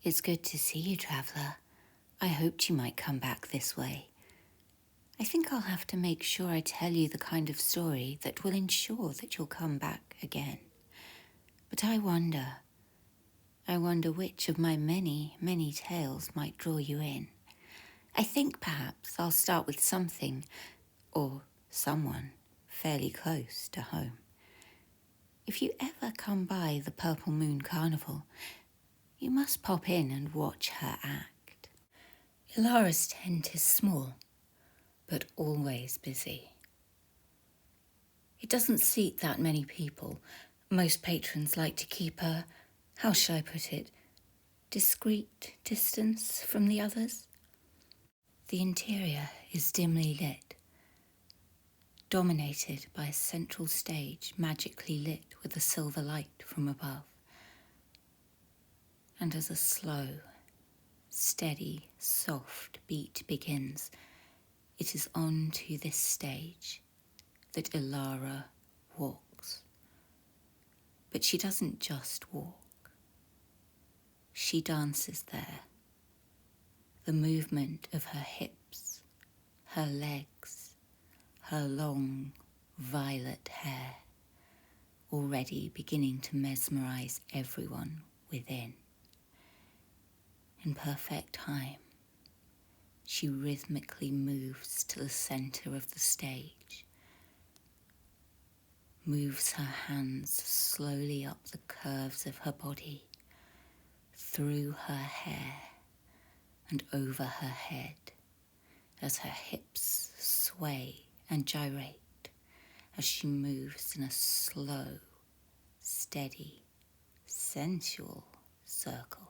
It's good to see you, traveller. I hoped you might come back this way. I think I'll have to make sure I tell you the kind of story that will ensure that you'll come back again. But I wonder which of my many, many tales might draw you in. I think perhaps I'll start with something, or someone, fairly close to home. If you ever come by the Purple Moon Carnival, you must pop in and watch her act. Illara's tent is small, but always busy. It doesn't seat that many people. Most patrons like to keep a, how shall I put it, discreet distance from the others. The interior is dimly lit, dominated by a central stage magically lit with a silver light from above. And as a slow, steady, soft beat begins, it is on to this stage that Illara walks. But she doesn't just walk. She dances there. The movement of her hips, her legs, her long, violet hair, already beginning to mesmerize everyone within. In perfect time, she rhythmically moves to the center of the stage, moves her hands slowly up the curves of her body, through her hair and over her head, as her hips sway and gyrate as she moves in a slow, steady, sensual circle.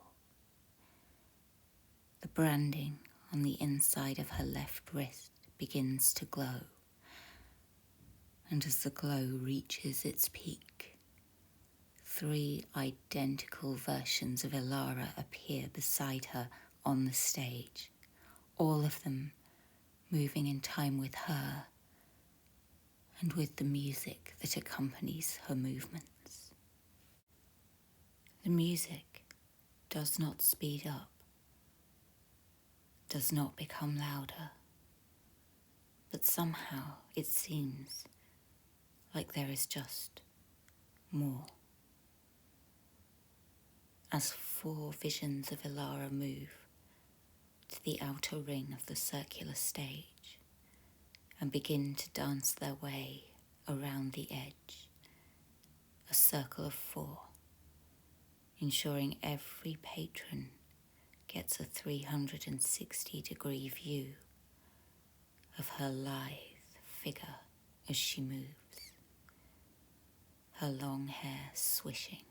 The branding on the inside of her left wrist begins to glow, and as the glow reaches its peak, 3 identical versions of Illara appear beside her on the stage, all of them moving in time with her and with the music that accompanies her movements. The music does not speed up, does not become louder, but somehow it seems like there is just more. As 4 visions of Illara move to the outer ring of the circular stage and begin to dance their way around the edge, a circle of 4, ensuring every patron gets a 360-degree view of her lithe figure as she moves, her long hair swishing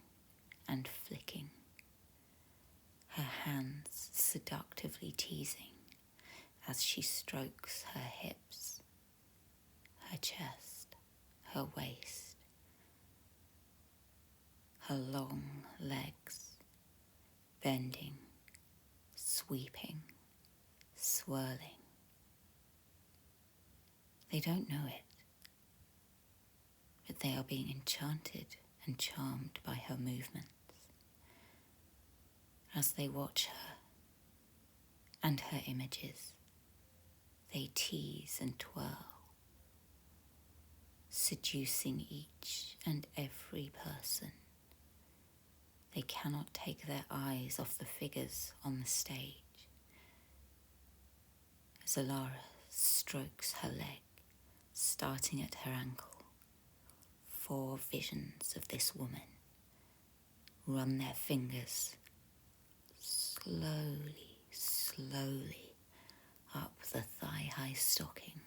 and flicking, her hands seductively teasing as she strokes her hips, her chest, her waist, her long legs, bending, sweeping, swirling. They don't know it, but they are being enchanted and charmed by her movements. As they watch her and her images, they tease and twirl, seducing each and every person. They cannot take their eyes off the figures on the stage. As Illara strokes her leg, starting at her ankle, 4 visions of this woman run their fingers slowly, slowly up the thigh-high stockings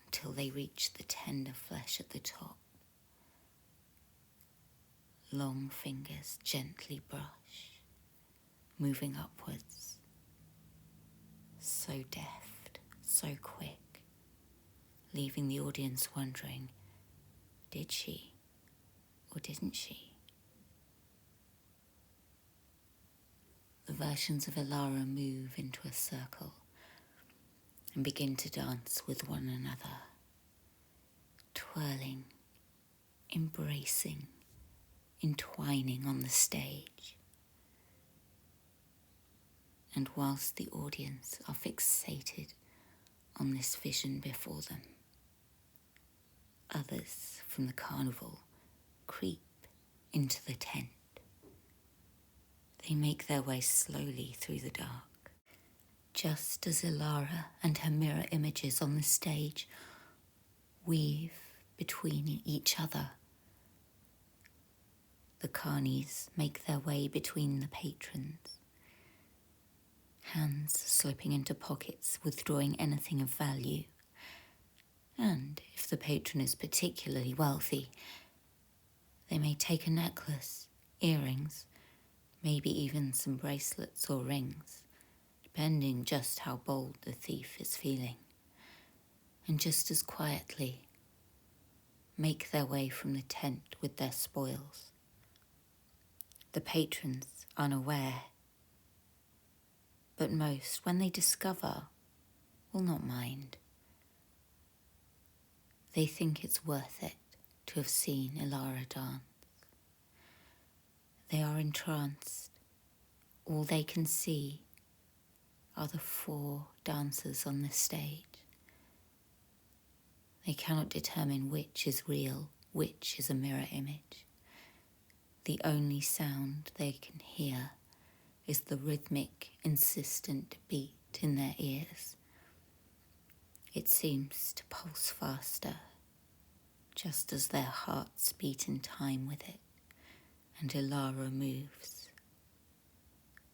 until they reach the tender flesh at the top. Long fingers gently brush, moving upwards, so deft, so quick, leaving the audience wondering, did she or didn't she? The versions of Illara move into a circle and begin to dance with one another, twirling, embracing, entwining on the stage. And whilst the audience are fixated on this vision before them, others from the carnival creep into the tent. They make their way slowly through the dark. Just as Illara and her mirror images on the stage weave between each other, the carnies make their way between the patrons, hands slipping into pockets, withdrawing anything of value. And if the patron is particularly wealthy, they may take a necklace, earrings, maybe even some bracelets or rings, depending just how bold the thief is feeling, and just as quietly make their way from the tent with their spoils. The patrons unaware, but most, when they discover, will not mind. They think it's worth it to have seen Illara dance. They are entranced. All they can see are the 4 dancers on the stage. They cannot determine which is real, which is a mirror image. The only sound they can hear is the rhythmic, insistent beat in their ears. It seems to pulse faster, just as their hearts beat in time with it, and Illara moves.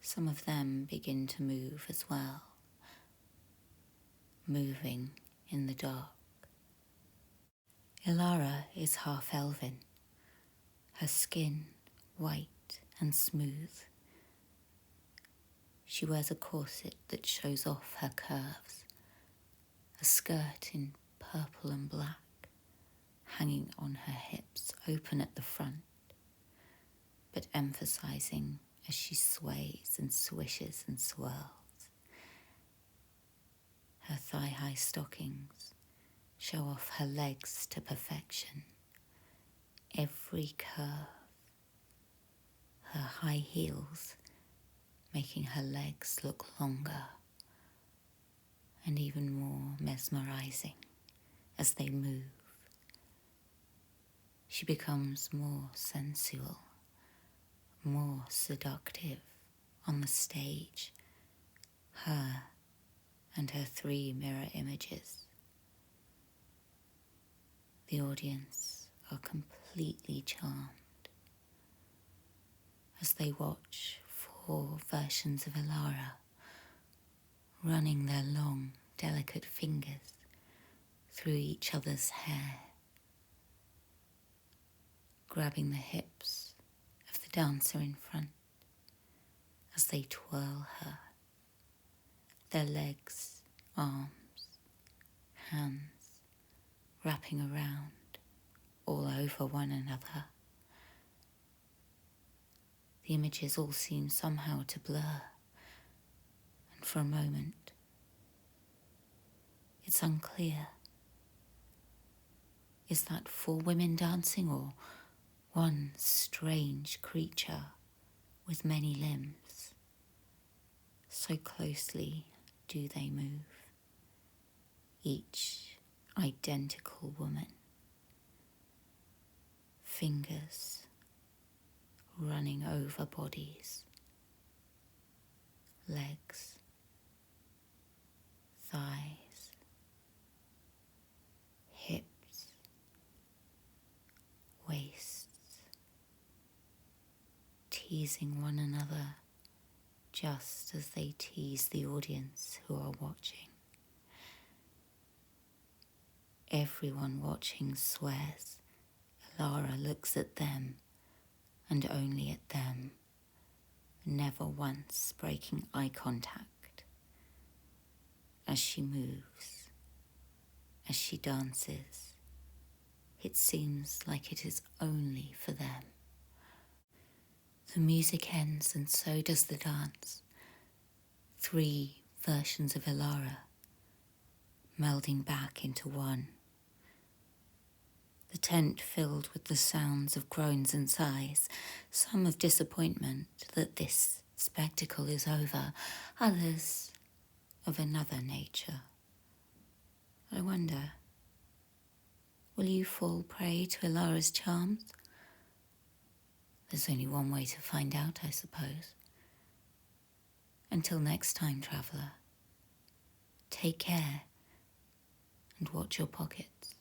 Some of them begin to move as well, moving in the dark. Illara is half elven, her skin white and smooth. She wears a corset that shows off her curves, a skirt in purple and black, hanging on her hips, open at the front, but emphasizing as she sways and swishes and swirls. Her thigh-high stockings show off her legs to perfection. Every curve, her high heels making her legs look longer and even more mesmerizing as they move. She becomes more sensual, more seductive on the stage, her and her 3 mirror images. The audience are completely charmed as they watch 4 versions of Illara running their long, delicate fingers through each other's hair, grabbing the hips of the dancer in front as they twirl her, their legs, arms, hands wrapping around all over one another. The images all seem somehow to blur, and for a moment, it's unclear. Is that 4 women dancing or one strange creature with many limbs? So closely do they move, each identical woman, fingers running over bodies, legs, thighs, hips, waists, teasing one another just as they tease the audience who are watching. Everyone watching swears Illara looks at them and only at them, never once breaking eye contact. As she moves, as she dances, it seems like it is only for them. The music ends and so does the dance. 3 versions of Illara melding back into one. The tent filled with the sounds of groans and sighs, some of disappointment that this spectacle is over, others of another nature. I wonder, will you fall prey to Illara's charms? There's only one way to find out, I suppose. Until next time, traveller, take care and watch your pockets.